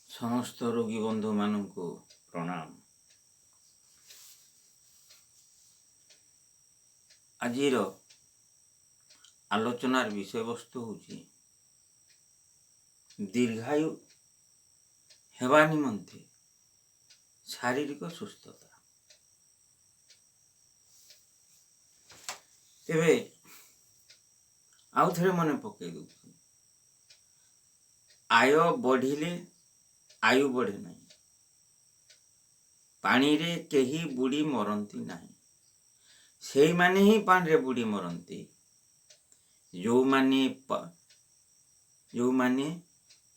समस्त रोगी बंधु मानू प्रणाम। आजिर आलोचनार विषय वस्तु होची दीर्घायु हेबा निमंते शारीरिक सुस्थता। तेबे आउ थरे मन पकई दउ, आय बढ़िले आयु बढ़े नहीं, पानी रे केही बुड़ी मरती नहीं, से माने ही पानी रे बुड़ी मरती जो माने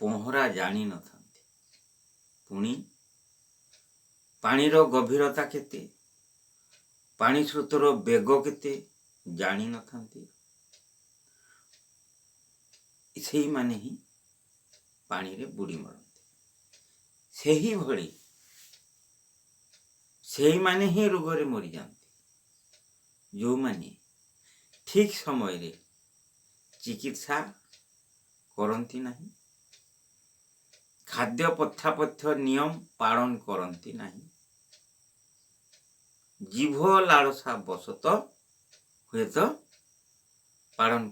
पहरा जानी न थांती, पुणी पानीर गभीरता केते, पानी स्रोतर बेग केते जानी न थांती, से माने ही पानी रे बुड़ी मरती। सेही भली से माने ही रोगरे मरी जाती जो माने ठीक समय रे चिकित्सा करती नहीं, खाद्य पथ्यापथ्य नियम पालन करती नहीं, जीभ लालसा बसत हुए तो पालन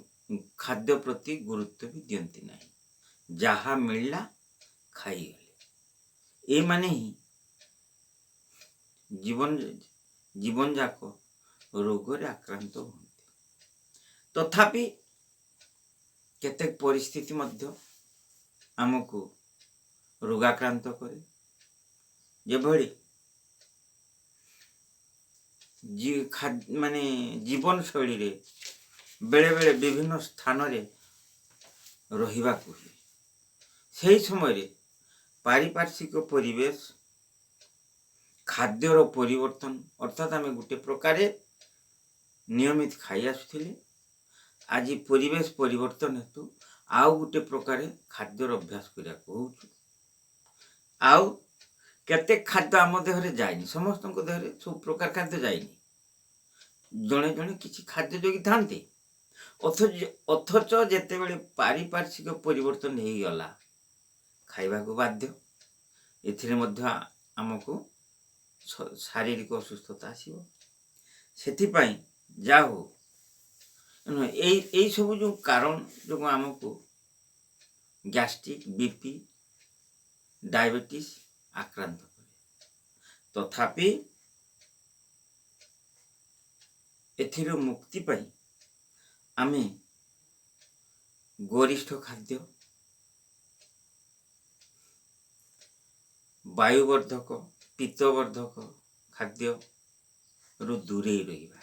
खाद्य प्रति गुरुत्व भी दियंती नहीं, जहा मिलला खाई गले। ए माने ही जीवन जाक रोग आक्रांत होती। तथापि केतेक परिस्थिति मध्य आमको रोगाक्रांत करे, जेभली माने जीवन शैली रे बेले बेले विभिन्न स्थान रे रहिबा को हुए। सेही समय रे पारिपार्श्विक परिवेश, खाद्यर परिवर्तन, अर्थात आम गोटे प्रकार नियमित खाई आसुथिले, आज परिवेश परिवर्तन हेतु आउ गोटे प्रकार खाद्यर अभ्यास करिया कहूछु। आउ केते खाद्य आम देहरे जाइनी, समस्त देहरे सब प्रकार खाद्य जाइनी, जड़े जड़े किसी खाद्य जोगी थांती, अथच जेतेबेले पारिपार्श्विक परिवर्तन हो गला खाइबा को बाध्य। एथिरे मध्य आमको शारीरिक असुस्थता आसीबो। सेथिपाई जा हो एई सब जो कारण जो आमको गैस्ट्रिक, बीपी, डायबिटीज आक्रांत करे। तथापि एथिरो मुक्ति पाई आमे गरिष्ठ खाद्य, वायुवर्धक, पित्तवर्धक खाद्य रु दूरे रहिबा,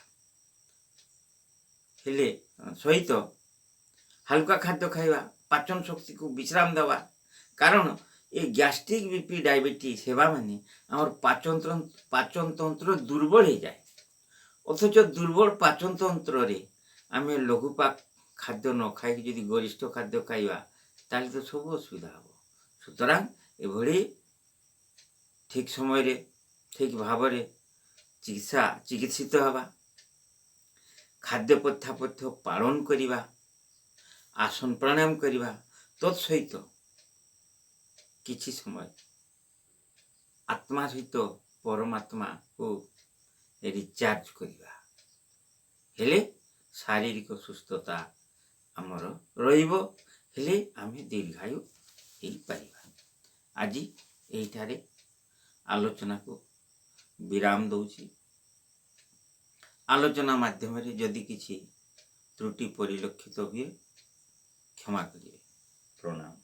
हेले सहित हल्का खाद्य खाइबा, पाचन शक्ति को विश्राम देवा। कारण ये गैस्ट्रिक, बीपी, डायबिटीज सेवा माने आमर पाचन तंत्र दुर्बल हो जाए। अथच दुर्बल पाचन तंत्र रे आमे लघुपा खाद्य न खाई यदि गरिष्ठ खाद्य खाइबा ताले तो सब असुविधा हम। सुतरां एभली ठीक समय रे ठीक भाव रे चिकित्सित हवा, खाद्य पथ्यापथ्य पालन करिबा, आसन प्राणायाम करिबा, तत्सहित किछि समय आत्मा सहित परमात्मा को रिचार्ज करिबा, हेले शारीरिक सुस्थता आमर रहिबो, हेले आमे दीर्घायु हेई परिबा। आज एइठारे आलोचना को विराम दउछि। आलोचना माध्यम रे जदि किछि त्रुटि परिलक्षित हुए क्षमा करिए। प्रणाम।